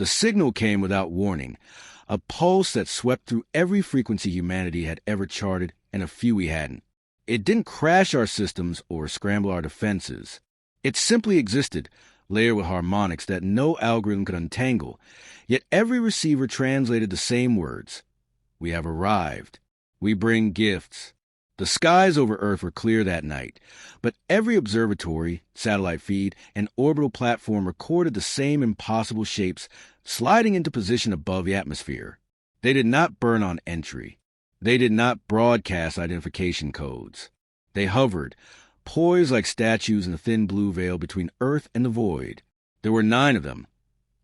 The signal came without warning, a pulse that swept through every frequency humanity had ever charted and a few we hadn't. It didn't crash our systems or scramble our defenses. It simply existed, layered with harmonics that no algorithm could untangle, yet every receiver translated the same words. We have arrived. We bring gifts. The skies over Earth were clear that night, but every observatory, satellite feed, and orbital platform recorded the same impossible shapes sliding into position above the atmosphere. They did not burn on entry. They did not broadcast identification codes. They hovered, poised like statues in the thin blue veil between Earth and the void. There were 9 of them,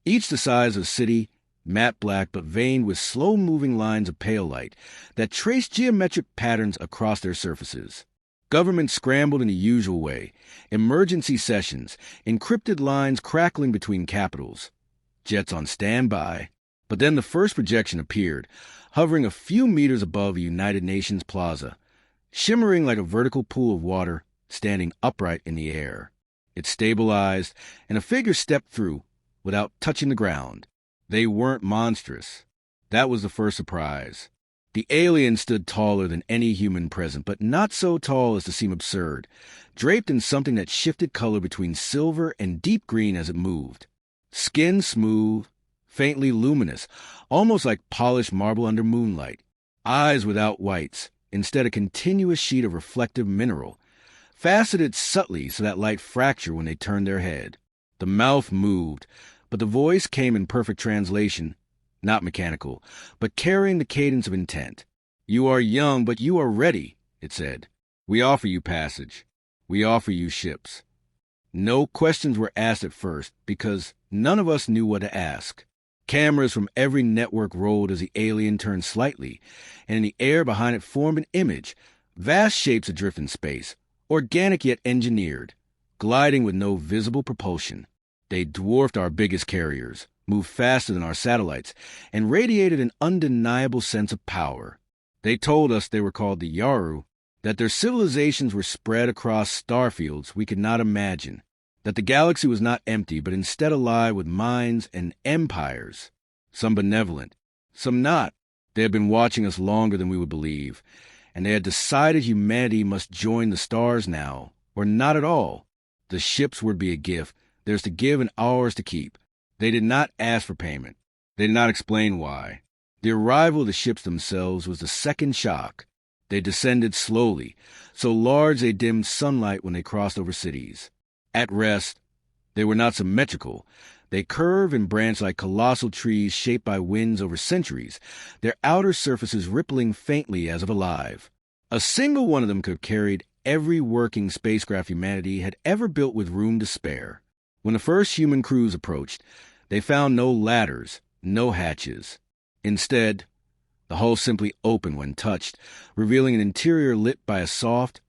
each the size of a city, matte black but veined with slow-moving lines of pale light that traced geometric patterns across their surfaces. Government scrambled in the usual way, emergency sessions, encrypted lines crackling between capitals, jets on standby. But then the first projection appeared, hovering a few meters above the United Nations Plaza, shimmering like a vertical pool of water, standing upright in the air. It stabilized, and a figure stepped through, without touching the ground. They weren't monstrous. That was the first surprise. The alien stood taller than any human present, but not so tall as to seem absurd, draped in something that shifted color between silver and deep green as it moved. Skin smooth, faintly luminous, almost like polished marble under moonlight. Eyes without whites, instead a continuous sheet of reflective mineral, faceted subtly so that light fractured when they turned their head. The mouth moved, but the voice came in perfect translation, not mechanical, but carrying the cadence of intent. You are young, but you are ready, it said. We offer you passage. We offer you ships. No questions were asked at first, because none of us knew what to ask. Cameras from every network rolled as the alien turned slightly, and in the air behind it formed an image, vast shapes adrift in space, organic yet engineered, gliding with no visible propulsion. They dwarfed our biggest carriers, moved faster than our satellites, and radiated an undeniable sense of power. They told us they were called the Yaru, that their civilizations were spread across star fields we could not imagine, that the galaxy was not empty but instead alive with minds and empires, some benevolent, some not. They had been watching us longer than we would believe, and they had decided humanity must join the stars now, or not at all. The ships would be a gift, theirs to give and ours to keep. They did not ask for payment. They did not explain why. The arrival of the ships themselves was the second shock. They descended slowly, so large they dimmed sunlight when they crossed over cities. At rest, they were not symmetrical. They curved and branched like colossal trees shaped by winds over centuries, their outer surfaces rippling faintly as if alive. A single one of them could have carried every working spacecraft humanity had ever built with room to spare. When the first human crews approached, they found no ladders, no hatches. Instead, the hull simply opened when touched, revealing an interior lit by a soft,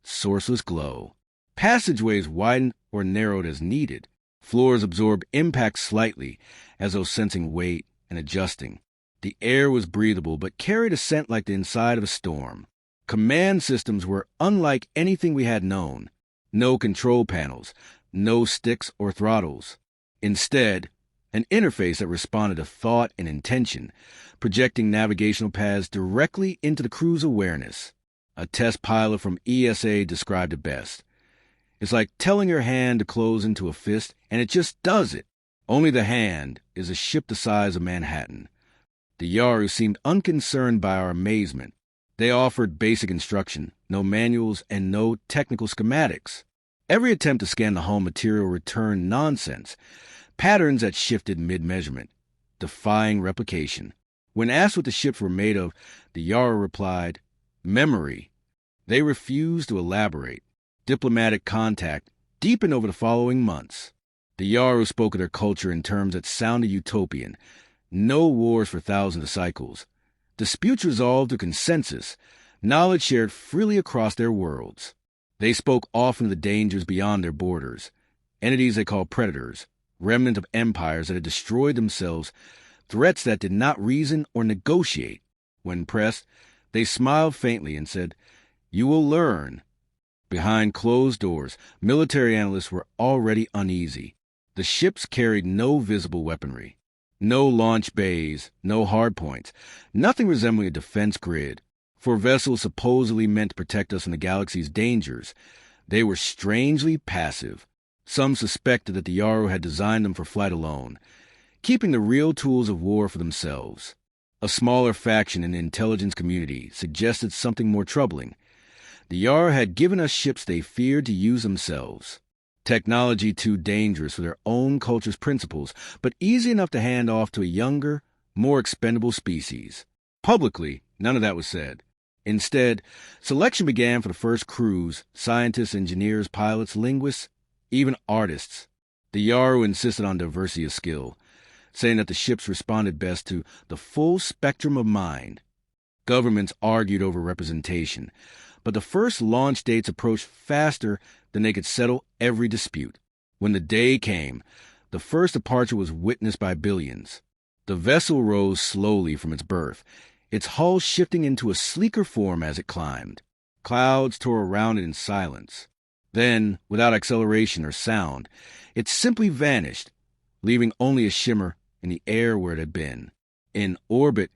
sourceless glow. Passageways widened or narrowed as needed. Floors absorbed impact slightly, as though sensing weight and adjusting. The air was breathable, but carried a scent like the inside of a storm. Command systems were unlike anything we had known. No control panels, no sticks or throttles. Instead, an interface that responded to thought and intention, projecting navigational paths directly into the crew's awareness. A test pilot from ESA described it best. It's like telling your hand to close into a fist, and it just does it. Only the hand is a ship the size of Manhattan. The Yaru seemed unconcerned by our amazement. They offered basic instruction, no manuals, and no technical schematics. Every attempt to scan the hull material returned nonsense, patterns that shifted mid-measurement, defying replication. When asked what the ships were made of, the Yaru replied, memory. They refused to elaborate. Diplomatic contact deepened over the following months. The Yaru spoke of their culture in terms that sounded utopian. No wars for thousands of cycles. Disputes resolved through consensus, knowledge shared freely across their worlds. They spoke often of the dangers beyond their borders, entities they called predators, remnant of empires that had destroyed themselves, threats that did not reason or negotiate. When pressed, they smiled faintly and said, "You will learn." Behind closed doors, military analysts were already uneasy. The ships carried no visible weaponry. No launch bays, no hardpoints, nothing resembling a defense grid. For vessels supposedly meant to protect us from the galaxy's dangers, they were strangely passive. Some suspected that the Yaru had designed them for flight alone, keeping the real tools of war for themselves. A smaller faction in the intelligence community suggested something more troubling. The Yaru had given us ships they feared to use themselves. Technology too dangerous for their own culture's principles, but easy enough to hand off to a younger, more expendable species. Publicly, none of that was said. Instead, selection began for the first crews: scientists, engineers, pilots, linguists, even artists. The Yaru insisted on diversity of skill, saying that the ships responded best to the full spectrum of mind. Governments argued over representation, but the first launch dates approached faster than they could settle every dispute. When the day came, the first departure was witnessed by billions. The vessel rose slowly from its berth, its hull shifting into a sleeker form as it climbed. Clouds tore around it in silence. Then, without acceleration or sound, it simply vanished, leaving only a shimmer in the air where it had been. In orbit,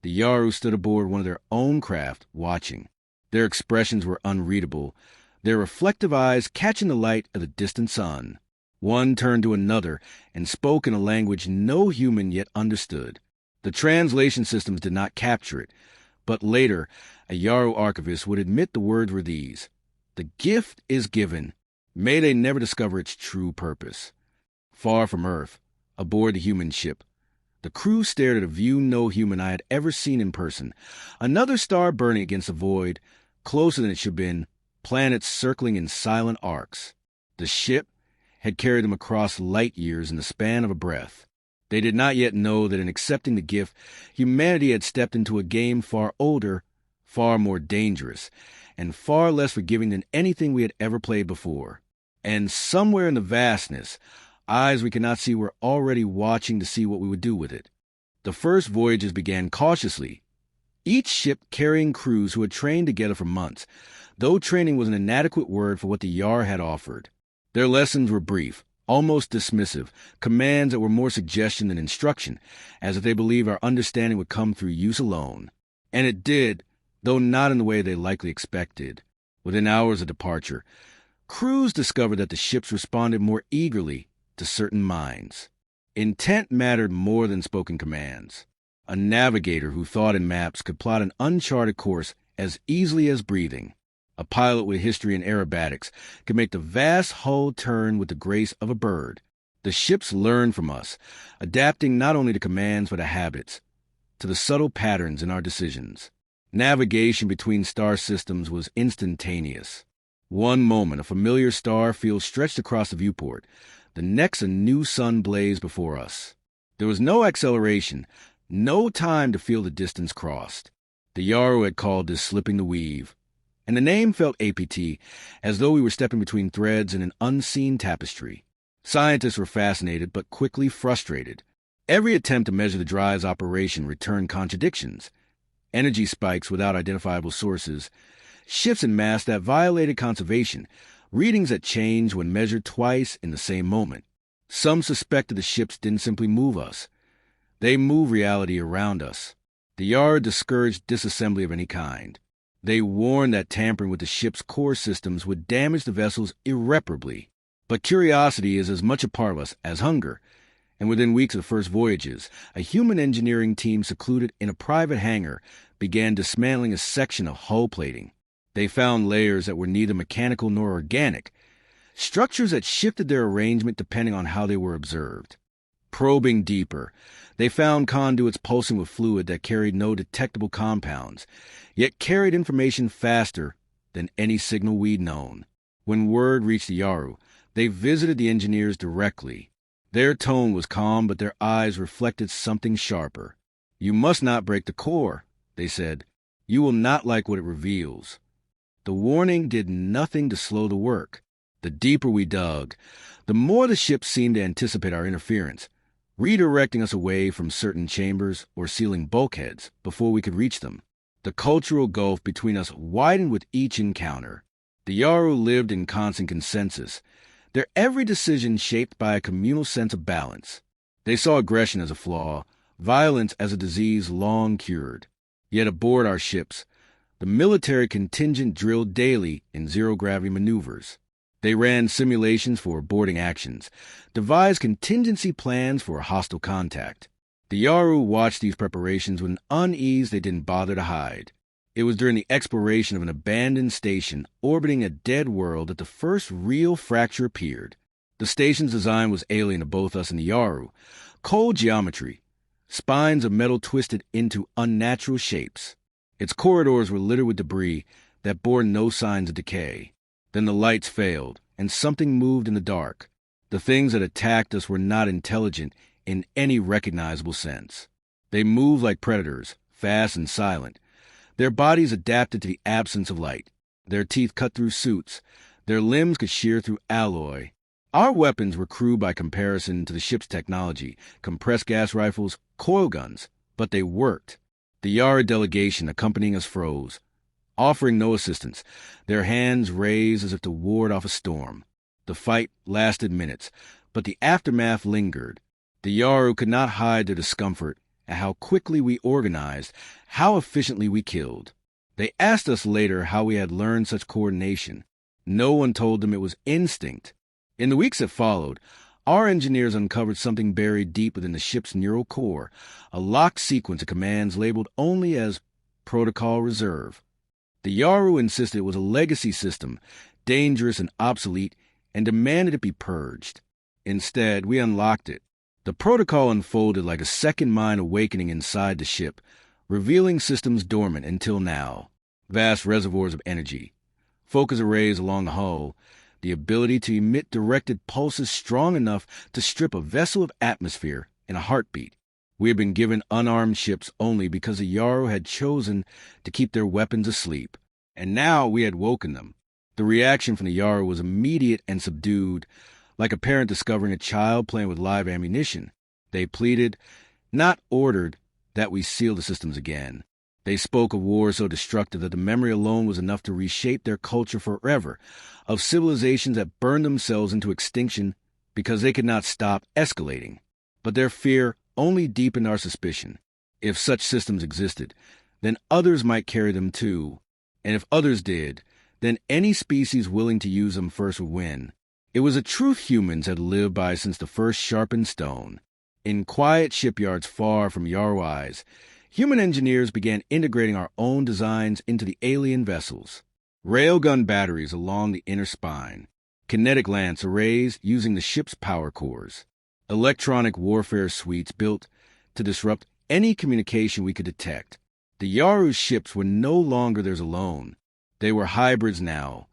the Yaru stood aboard one of their own craft, watching. Their expressions were unreadable, their reflective eyes catching the light of the distant sun. One turned to another and spoke in a language no human yet understood. The translation systems did not capture it, but later a Yaru archivist would admit the words were these: "The gift is given. May they never discover its true purpose." Far from Earth, aboard the human ship, the crew stared at a view no human eye had ever seen in person. Another star burning against the void, closer than it should have been, planets circling in silent arcs. The ship had carried them across light years in the span of a breath. They did not yet know that in accepting the gift, humanity had stepped into a game far older, far more dangerous, and far less forgiving than anything we had ever played before. And somewhere in the vastness, eyes we could not see were already watching to see what we would do with it. The first voyages began cautiously, each ship carrying crews who had trained together for months, though training was an inadequate word for what the Yar had offered. Their lessons were brief, almost dismissive, commands that were more suggestion than instruction, as if they believed our understanding would come through use alone. And it did, though not in the way they likely expected. Within hours of departure, crews discovered that the ships responded more eagerly to certain minds. Intent mattered more than spoken commands. A navigator who thought in maps could plot an uncharted course as easily as breathing. A pilot with history in aerobatics could make the vast hull turn with the grace of a bird. The ships learned from us, adapting not only to commands but to habits, to the subtle patterns in our decisions. Navigation between star systems was instantaneous. One moment, a familiar star field stretched across the viewport. The next, a new sun blazed before us. There was no acceleration, no time to feel the distance crossed. The Yaru had called this slipping the weave, and the name felt APT, as though we were stepping between threads in an unseen tapestry. Scientists were fascinated, but quickly frustrated. Every attempt to measure the drive's operation returned contradictions. Energy spikes without identifiable sources, shifts in mass that violated conservation, readings that changed when measured twice in the same moment. Some suspected the ships didn't simply move us. They moved reality around us. The Yard discouraged disassembly of any kind. They warned that tampering with the ship's core systems would damage the vessels irreparably. But curiosity is as much a part of us as hunger, and within weeks of the first voyages, a human engineering team secluded in a private hangar began dismantling a section of hull plating. They found layers that were neither mechanical nor organic, structures that shifted their arrangement depending on how they were observed. Probing deeper, they found conduits pulsing with fluid that carried no detectable compounds, yet carried information faster than any signal we'd known. When word reached the Yaru, they visited the engineers directly. Their tone was calm, but their eyes reflected something sharper. "You must not break the core," they said. "You will not like what it reveals." The warning did nothing to slow the work. The deeper we dug, the more the ship seemed to anticipate our interference, redirecting us away from certain chambers or sealing bulkheads before we could reach them. The cultural gulf between us widened with each encounter. The Yaru lived in constant consensus, their every decision shaped by a communal sense of balance. They saw aggression as a flaw, violence as a disease long cured. Yet aboard our ships, the military contingent drilled daily in zero-gravity maneuvers. They ran simulations for boarding actions, devised contingency plans for hostile contact. The Yaru watched these preparations with an unease they didn't bother to hide. It was during the exploration of an abandoned station orbiting a dead world that the first real fracture appeared. The station's design was alien to both us and the Yaru. Cold geometry, spines of metal twisted into unnatural shapes. Its corridors were littered with debris that bore no signs of decay. Then the lights failed, and something moved in the dark. The things that attacked us were not intelligent in any recognizable sense. They moved like predators, fast and silent. Their bodies adapted to the absence of light. Their teeth cut through suits. Their limbs could shear through alloy. Our weapons were crude by comparison to the ship's technology, compressed gas rifles, coil guns, but they worked. The Yara delegation accompanying us froze, offering no assistance, their hands raised as if to ward off a storm. The fight lasted minutes, but the aftermath lingered. The Yaru could not hide their discomfort at how quickly we organized, how efficiently we killed. They asked us later how we had learned such coordination. No one told them it was instinct. In the weeks that followed, our engineers uncovered something buried deep within the ship's neural core, a locked sequence of commands labeled only as Protocol Reserve. The Yaru insisted it was a legacy system, dangerous and obsolete, and demanded it be purged. Instead, we unlocked it. The protocol unfolded like a second mind awakening inside the ship, revealing systems dormant until now. Vast reservoirs of energy, focus arrays along the hull, the ability to emit directed pulses strong enough to strip a vessel of atmosphere in a heartbeat. We had been given unarmed ships only because the Yaru had chosen to keep their weapons asleep. And now we had woken them. The reaction from the Yaru was immediate and subdued, like a parent discovering a child playing with live ammunition. They pleaded, not ordered, that we seal the systems again. They spoke of war so destructive that the memory alone was enough to reshape their culture forever, of civilizations that burned themselves into extinction because they could not stop escalating. But their fear only deepened our suspicion. If such systems existed, then others might carry them too. And if others did, then any species willing to use them first would win. It was a truth humans had lived by since the first sharpened stone. In quiet shipyards far from Yaru eyes, human engineers began integrating our own designs into the alien vessels. Railgun batteries along the inner spine, kinetic lance arrays using the ship's power cores, electronic warfare suites built to disrupt any communication we could detect. The Yaru ships were no longer theirs alone. They were hybrids now.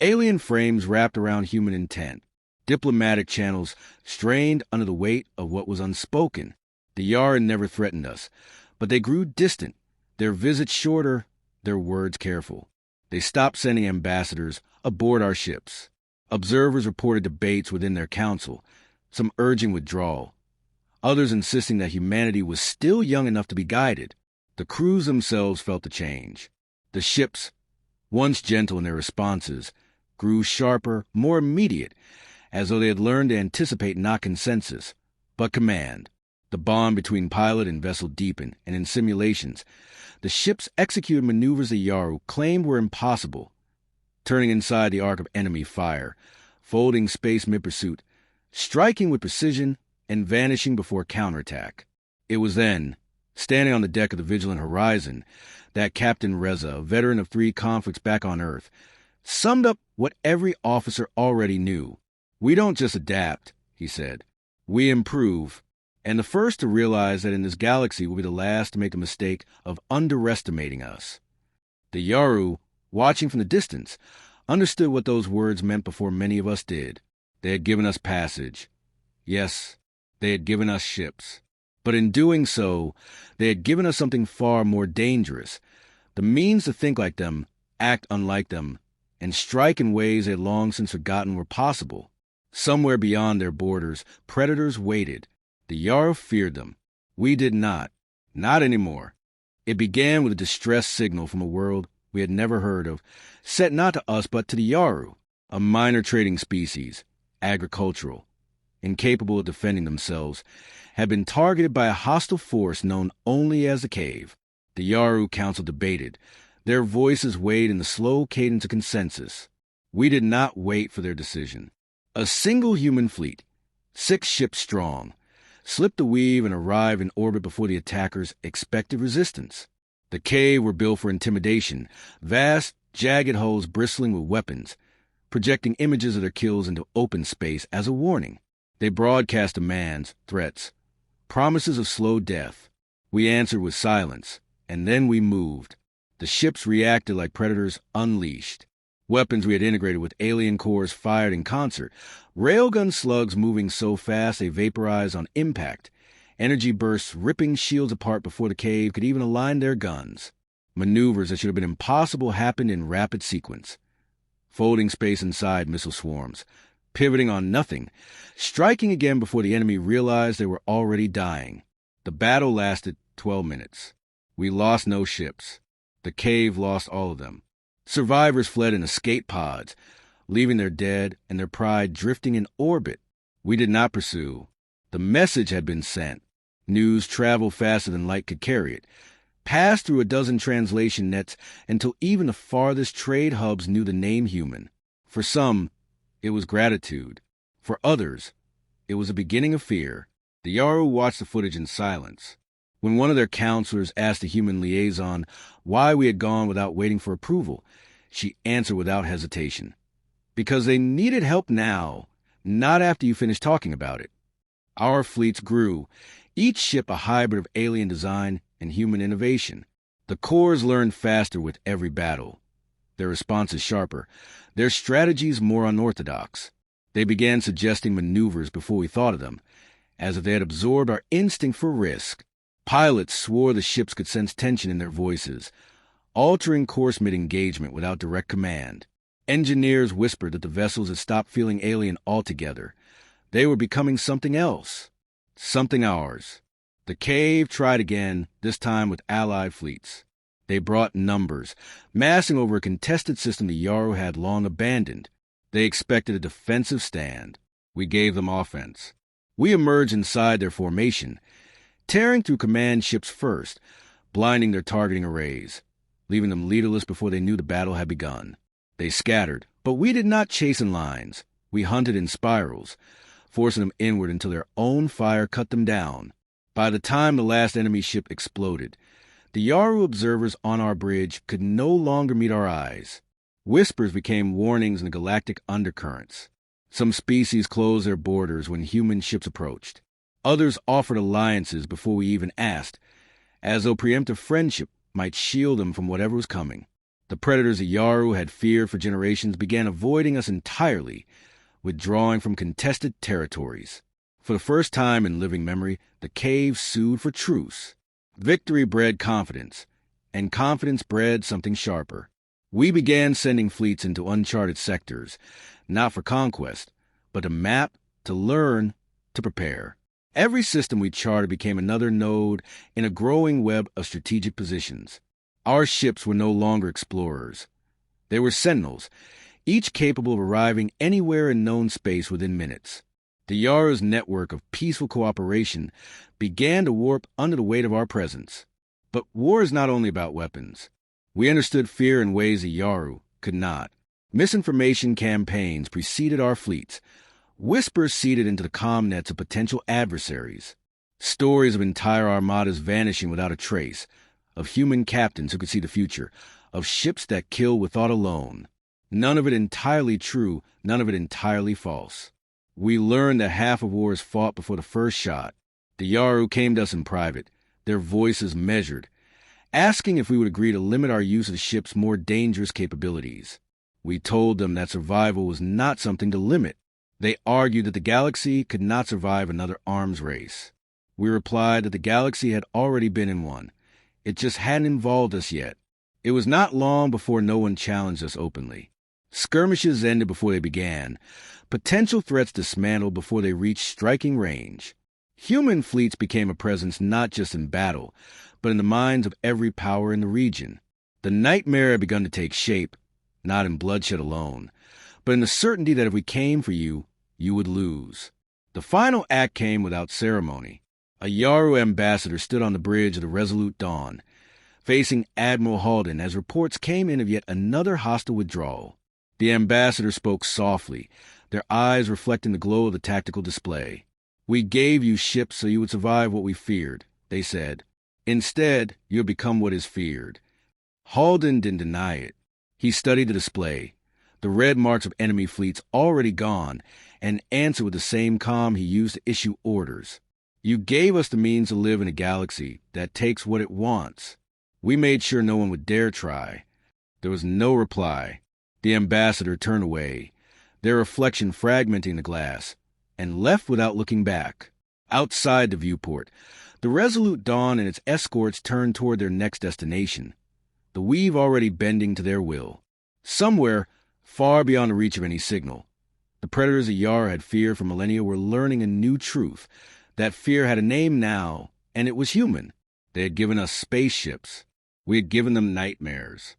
Alien frames wrapped around human intent. Diplomatic channels strained under the weight of what was unspoken. The Yaru never threatened us, but they grew distant, their visits shorter, their words careful. They stopped sending ambassadors aboard our ships. Observers reported debates within their council, some urging withdrawal, others insisting that humanity was still young enough to be guided. The crews themselves felt the change. The ships, once gentle in their responses, grew sharper, more immediate, as though they had learned to anticipate not consensus, but command. The bond between pilot and vessel deepened, and in simulations, the ships executed maneuvers the Yaru claimed were impossible, turning inside the arc of enemy fire, folding space mid-pursuit, striking with precision, and vanishing before counterattack. It was then, standing on the deck of the Vigilant Horizon, that Captain Reza, a veteran of 3 conflicts back on Earth, summed up what every officer already knew. "We don't just adapt," he said. "We improve, and the first to realize that in this galaxy will be the last to make the mistake of underestimating us." The Yaru, watching from the distance, understood what those words meant before many of us did. They had given us passage. Yes, they had given us ships. But in doing so, they had given us something far more dangerous, the means to think like them, act unlike them, and strike in ways they had long since forgotten were possible. Somewhere beyond their borders, predators waited. The Yaru feared them. We did not. Not anymore. It began with a distress signal from a world we had never heard of, set not to us but to the Yaru, a minor trading species, agricultural. incapable of defending themselves, had been targeted by a hostile force known only as the Cave. The Yaru Council debated. Their voices weighed in the slow cadence of consensus. We did not wait for their decision. A single human fleet, 6 ships strong, slipped the weave and arrived in orbit before the attackers' expected resistance. The Cave were built for intimidation, vast, jagged hulls bristling with weapons, projecting images of their kills into open space as a warning. They broadcast demands, threats, promises of slow death. We answered with silence, and then we moved. The ships reacted like predators unleashed. Weapons we had integrated with alien cores fired in concert. Railgun slugs moving so fast they vaporized on impact. Energy bursts ripping shields apart before the Cave could even align their guns. Maneuvers that should have been impossible happened in rapid sequence. Folding space inside missile swarms, pivoting on nothing, striking again before the enemy realized they were already dying. The battle lasted 12 minutes. We lost no ships. The Cave lost all of them. Survivors fled in escape pods, leaving their dead and their pride drifting in orbit. We did not pursue. The message had been sent. News traveled faster than light could carry it, passed through a dozen translation nets until even the farthest trade hubs knew the name human. For some, it was gratitude. For others, it was a beginning of fear. The Yaru watched the footage in silence. When one of their counselors asked the human liaison why we had gone without waiting for approval, she answered without hesitation. Because they needed help now, not after you finished talking about it. Our fleets grew, each ship a hybrid of alien design and human innovation. The cores learned faster with every battle. Their responses sharper, their strategies more unorthodox. They began suggesting maneuvers before we thought of them, as if they had absorbed our instinct for risk. Pilots swore the ships could sense tension in their voices, altering course mid-engagement without direct command. Engineers whispered that the vessels had stopped feeling alien altogether. They were becoming something else, something ours. The Cave tried again, this time with allied fleets. They brought numbers, massing over a contested system the Yaru had long abandoned. They expected a defensive stand. We gave them offense. We emerged inside their formation, tearing through command ships first, blinding their targeting arrays, leaving them leaderless before they knew the battle had begun. They scattered, but we did not chase in lines. We hunted in spirals, forcing them inward until their own fire cut them down. By the time the last enemy ship exploded, the Yaru observers on our bridge could no longer meet our eyes. Whispers became warnings in the galactic undercurrents. Some species closed their borders when human ships approached. Others offered alliances before we even asked, as though preemptive friendship might shield them from whatever was coming. The predators the Yaru had feared for generations began avoiding us entirely, withdrawing from contested territories. For the first time in living memory, the Cave sued for truce. Victory bred confidence, and confidence bred something sharper. We began sending fleets into uncharted sectors, not for conquest, but to map, to learn, to prepare. Every system we charted became another node in a growing web of strategic positions. Our ships were no longer explorers. They were sentinels, each capable of arriving anywhere in known space within minutes. The Yaru's network of peaceful cooperation began to warp under the weight of our presence. But war is not only about weapons. We understood fear in ways the Yaru could not. Misinformation campaigns preceded our fleets. Whispers seeded into the comm nets of potential adversaries. Stories of entire armadas vanishing without a trace, of human captains who could see the future, of ships that kill with thought alone. None of it entirely true, none of it entirely false. We learned that half of war is fought before the first shot. The Yaru came to us in private, their voices measured, asking if we would agree to limit our use of the ship's more dangerous capabilities. We told them that survival was not something to limit. They argued that the galaxy could not survive another arms race. We replied that the galaxy had already been in one. It just hadn't involved us yet. It was not long before no one challenged us openly. Skirmishes ended before they began. Potential threats dismantled before they reached striking range. Human fleets became a presence not just in battle, but in the minds of every power in the region. The nightmare had begun to take shape, not in bloodshed alone, but in the certainty that if we came for you, you would lose. The final act came without ceremony. A Yaru ambassador stood on the bridge of the Resolute Dawn, facing Admiral Halden as reports came in of yet another hostile withdrawal. The ambassador spoke softly, their eyes reflecting the glow of the tactical display. "We gave you ships so you would survive what we feared," they said. "Instead, you have become what is feared." Halden didn't deny it. He studied the display, the red marks of enemy fleets already gone, and answered with the same calm he used to issue orders. "You gave us the means to live in a galaxy that takes what it wants. We made sure no one would dare try." There was no reply. The ambassador turned away, their reflection fragmenting the glass, and left without looking back. Outside the viewport, the Resolute Dawn and its escorts turned toward their next destination, the weave already bending to their will. Somewhere, far beyond the reach of any signal, the predators Yara had feared for millennia were learning a new truth. That fear had a name now, and it was human. They had given us spaceships. We had given them nightmares.